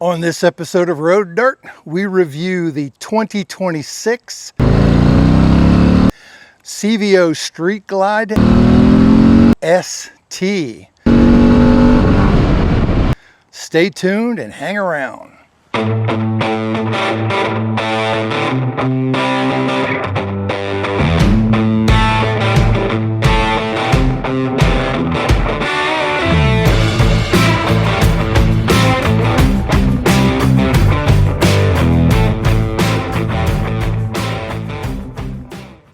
On this episode of Road Dirt, we review the 2026 CVO Street Glide ST. Stay tuned and hang around.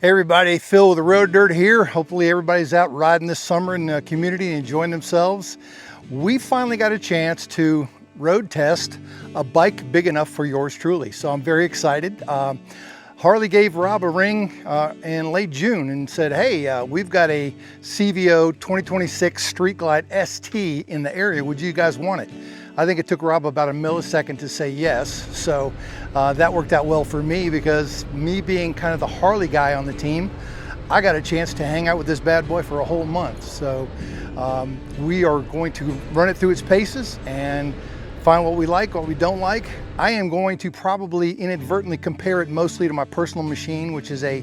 Hey everybody, Phil with the Road Dirt here. Hopefully everybody's out riding this summer in the community and enjoying themselves. We finally got a chance to road test a bike big enough for yours truly. So I'm very excited. Harley gave Rob a ring in late June and said, hey, we've got a CVO 2026 Street Glide ST in the area. Would you guys want it? I think it took Rob about a millisecond to say yes. So that worked out well for me because me being kind of the Harley guy on the team, I got a chance to hang out with this bad boy for a whole month. So we are going to run it through its paces and find what we like, what we don't like. I am going to probably inadvertently compare it mostly to my personal machine, which is a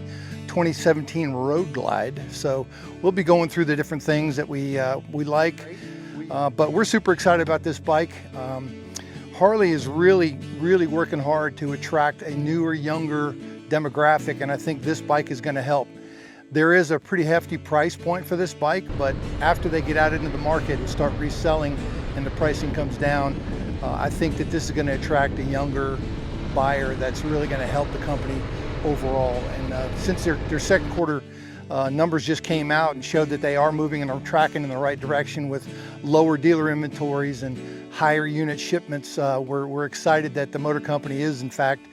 2017 Road Glide. So we'll be going through the different things that we like. But we're super excited about this bike. Harley is really working hard to attract a newer, younger demographic, and I think this bike is going to help. There is a pretty hefty price point for this bike, but after they get out into the market and start reselling and the pricing comes down, I think that this is going to attract a younger buyer that's really going to help the company overall. And since their second quarter numbers just came out and showed that they are moving and are tracking in the right direction with lower dealer inventories and higher unit shipments, we're excited that the motor company is in fact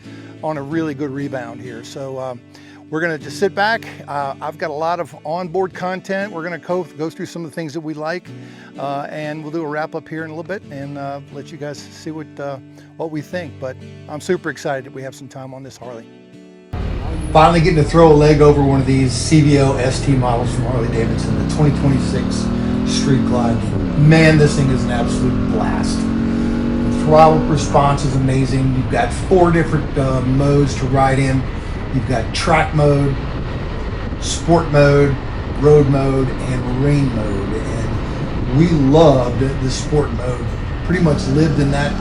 on a really good rebound here. So we're going to just sit back. I've got a lot of onboard content. We're going to go through some of the things that we like, and we'll do a wrap up here in a little bit and let you guys see what we think. But I'm super excited that we have some time on this Harley. Finally getting to throw a leg over one of these CVO ST models from Harley-Davidson, the 2026 Street Glide. Man, this thing is an absolute blast. The throttle response is amazing. You've got 4 different modes to ride in. You've got track mode, sport mode, road mode, and rain mode. And we loved the sport mode. Pretty much lived in that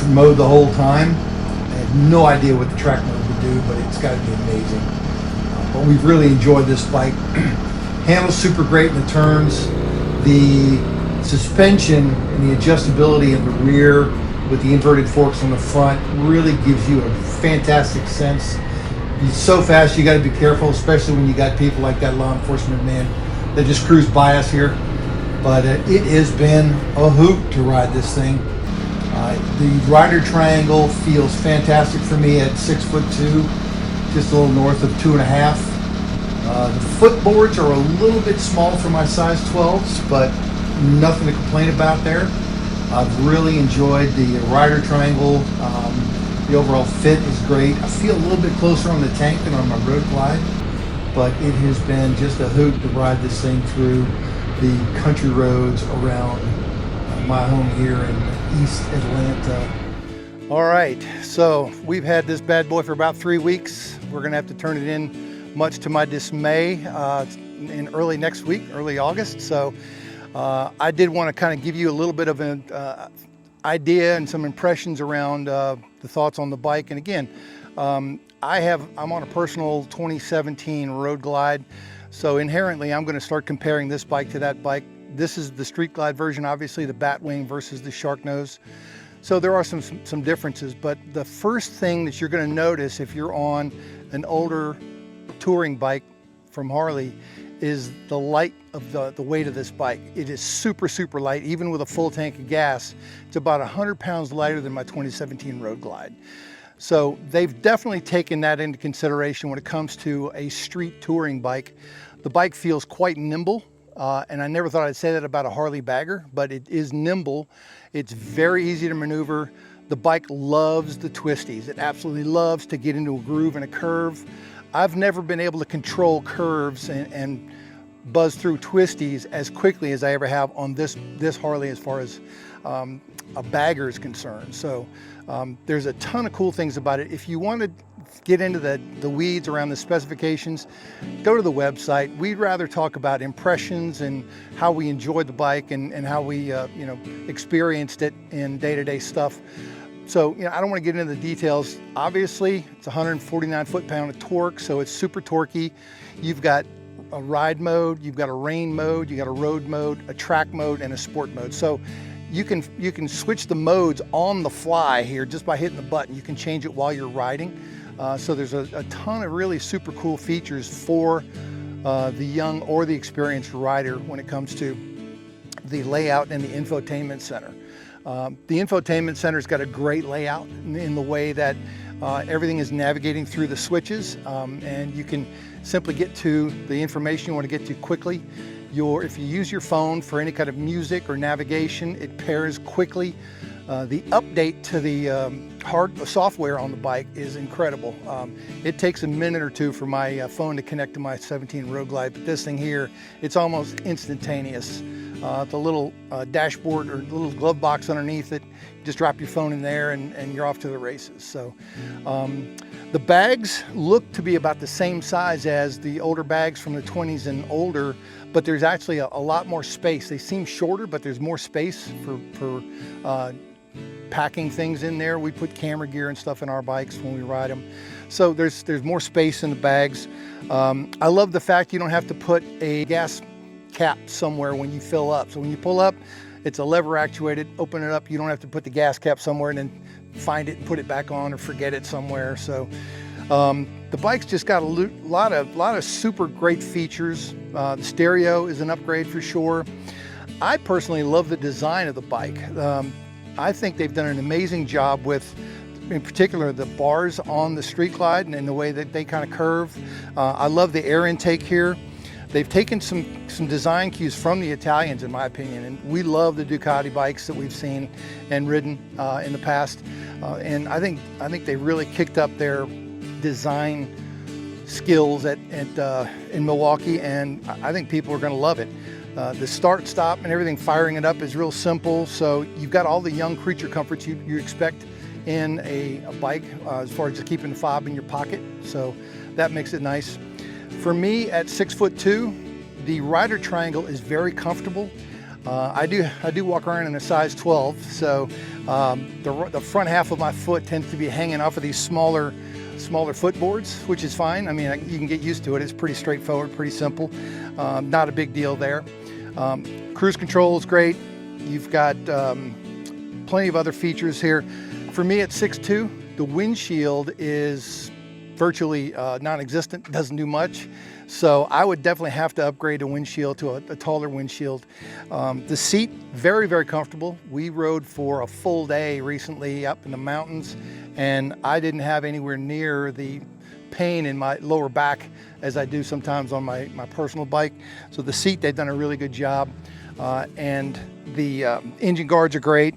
mode the whole time. I have no idea what the track mode would do, but it's got to be amazing. But we've really enjoyed this bike. Handles super great in the turns. The suspension and the adjustability in the rear with the inverted forks on the front really gives you a fantastic sense. It's so fast, you got to be careful, especially when you got people like that law enforcement man that just cruise by us here. But it has been a hoot to ride this thing. The rider triangle feels fantastic for me at 6'2", just a little north of 2.5. The footboards are a little bit small for my size 12s, but nothing to complain about there. I've really enjoyed the rider triangle. The overall fit is great. I feel a little bit closer on the tank than on my Road Glide, but it has been just a hoot to ride this thing through the country roads around my home here in East Atlanta. All right, so we've had this bad boy for about 3 weeks. We're gonna have to turn it in, much to my dismay, in early next week, early August. So I did want to kind of give you a little bit of an idea and some impressions around the thoughts on the bike. And again, I'm on a personal 2017 Road Glide, so inherently I'm going to start comparing this bike to that bike. This is the Street Glide version, obviously the Batwing versus the Shark Nose. So there are some differences, but the first thing that you're going to notice if you're on an older touring bike from Harley is the light of the weight of this bike. It is super light, even with a full tank of gas. It's about 100 pounds lighter than my 2017 Road Glide. So they've definitely taken that into consideration when it comes to a street touring bike. The bike feels quite nimble. And I never thought I'd say that about a Harley bagger, but it is nimble. It's very easy to maneuver. The bike loves the twisties. It absolutely loves to get into a groove and a curve. I've never been able to control curves and buzz through twisties as quickly as I ever have on this Harley as far as a bagger is concerned. So there's a ton of cool things about it. If you want to get into the weeds around the specifications, go to the website. We'd rather talk about impressions and how we enjoyed the bike and how we you know, experienced it in day-to-day stuff. So, you know, I don't want to get into the details. Obviously, it's 149 foot-pound of torque, so it's super torquey. You've got a ride mode, you've got a rain mode, you got a road mode, a track mode, and a sport mode. So you can switch the modes on the fly here just by hitting the button. You can change it while you're riding. So there's a ton of really super cool features for the young or the experienced rider when it comes to the layout and the infotainment center. The infotainment center's got a great layout in the way that everything is navigating through the switches, and you can simply get to the information you want to get to quickly. If you use your phone for any kind of music or navigation, it pairs quickly. The update to the software on the bike is incredible. It takes a minute or two for my phone to connect to my 17 Road Glide, but this thing here, it's almost instantaneous. The little dashboard or little glove box underneath it, just drop your phone in there and you're off to the races. So the bags look to be about the same size as the older bags from the 20s and older, but there's actually a lot more space. They seem shorter, but there's more space for packing things in there. We put camera gear and stuff in our bikes when we ride them. So there's more space in the bags. I love the fact you don't have to put a gas cap somewhere when you fill up. So when you pull up, it's a lever actuated, open it up, you don't have to put the gas cap somewhere and then find it and put it back on or forget it somewhere. So the bike's just got a lot of super great features. The stereo is an upgrade for sure. I personally love the design of the bike. I think they've done an amazing job with, in particular, the bars on the Street Glide and the way that they kind of curve. I love the air intake here. They've taken some design cues from the Italians, in my opinion, and we love the Ducati bikes that we've seen and ridden in the past. And I think they really kicked up their design skills in Milwaukee, and I think people are going to love it. The start, stop, and everything, firing it up is real simple. So you've got all the young creature comforts you expect in a bike, as far as just keeping the fob in your pocket. So that makes it nice. For me, at 6'2", the rider triangle is very comfortable. I do walk around in a size 12, so the front half of my foot tends to be hanging off of these smaller footboards, which is fine. I mean, you can get used to it. It's pretty straightforward, pretty simple. Not a big deal there. Cruise control is great. You've got plenty of other features here. For me at 6'2", the windshield is virtually non-existent, doesn't do much. So I would definitely have to upgrade the windshield to a taller windshield. The seat, very, very comfortable. We rode for a full day recently up in the mountains, and I didn't have anywhere near the pain in my lower back as I do sometimes on my personal bike. So the seat, they've done a really good job. And the engine guards are great.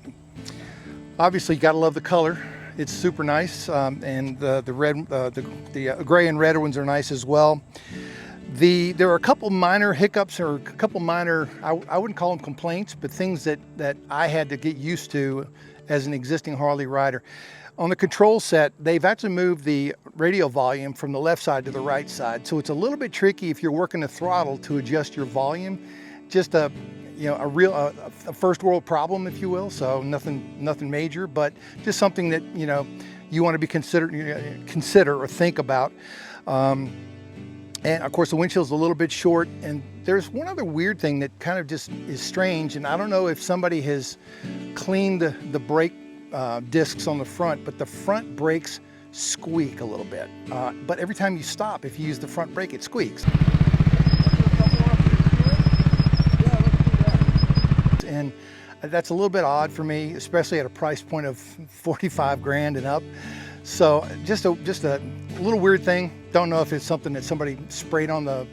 Obviously, you gotta love the color. It's super nice, and the gray and red ones are nice as well. There are a couple minor hiccups or a couple minor, I wouldn't call them complaints, but things that I had to get used to as an existing Harley rider. On the control set, they've actually moved the radio volume from the left side to the right side. So it's a little bit tricky if you're working the throttle to adjust your volume. Just a first world problem, if you will. So nothing major, but just something that you want to be consider or think about. And of course the windshield's a little bit short, and there's one other weird thing that kind of just is strange, and I don't know if somebody has cleaned the brake discs on the front, but the front brakes squeak a little bit. But every time you stop, if you use the front brake, it squeaks. And that's a little bit odd for me, especially at a price point of 45 grand and up. So just a little weird thing. Don't know if it's something that somebody sprayed on the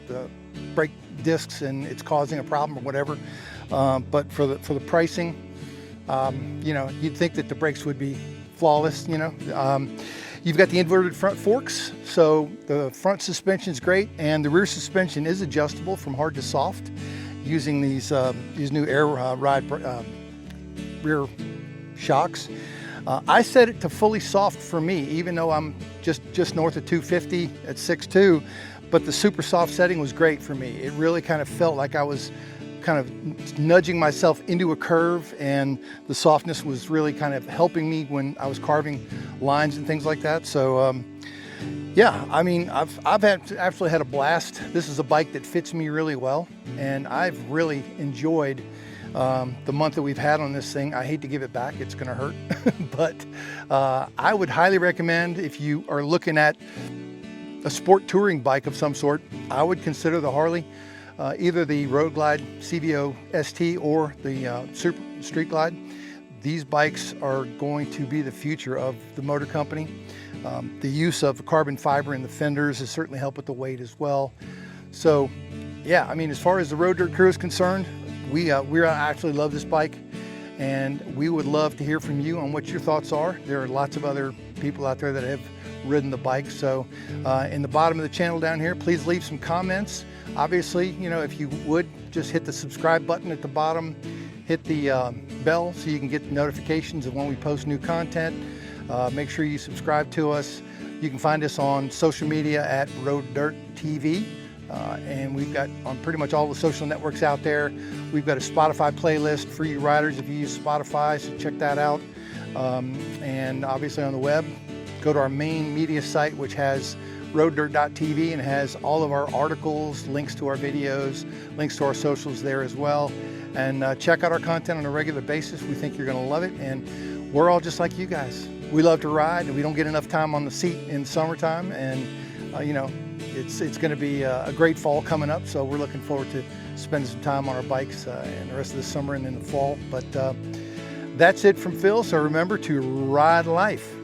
brake discs and it's causing a problem or whatever. But for the pricing, you'd think that the brakes would be flawless. You've got the inverted front forks, so the front suspension is great, and the rear suspension is adjustable from hard to soft using these new air ride rear shocks. I set it to fully soft for me, even though I'm just north of 250 at 6'2", but the super soft setting was great for me. It really kind of felt like I was kind of nudging myself into a curve, and the softness was really kind of helping me when I was carving lines and things like that. So yeah, I mean, I've absolutely had a blast. This is a bike that fits me really well, and I've really enjoyed the month that we've had on this thing. I hate to give it back, it's gonna hurt, but I would highly recommend, if you are looking at a sport touring bike of some sort, I would consider the Harley, either the Road Glide CVO ST or the Street Glide. These bikes are going to be the future of the motor company. The use of carbon fiber in the fenders has certainly helped with the weight as well. So yeah, I mean, as far as the road dirt crew is concerned, we actually love this bike, and we would love to hear from you on what your thoughts are. There are lots of other people out there that have ridden the bike. So in the bottom of the channel down here, please leave some comments. Obviously, you know, if you would just hit the subscribe button at the bottom, hit the bell so you can get notifications of when we post new content. Make sure you subscribe to us. You can find us on social media at Road Dirt TV. And we've got on pretty much all the social networks out there. We've got a Spotify playlist for you riders if you use Spotify, so check that out. And obviously on the web, go to our main media site, which has roaddirt.tv, and has all of our articles, links to our videos, links to our socials there as well. And check out our content on a regular basis. We think you're gonna love it, and we're all just like you guys. We love to ride, and we don't get enough time on the seat in summertime, and you know, it's going to be a great fall coming up, so we're looking forward to spending some time on our bikes in the rest of the summer and in the fall. But that's it from Phil, so remember to ride life.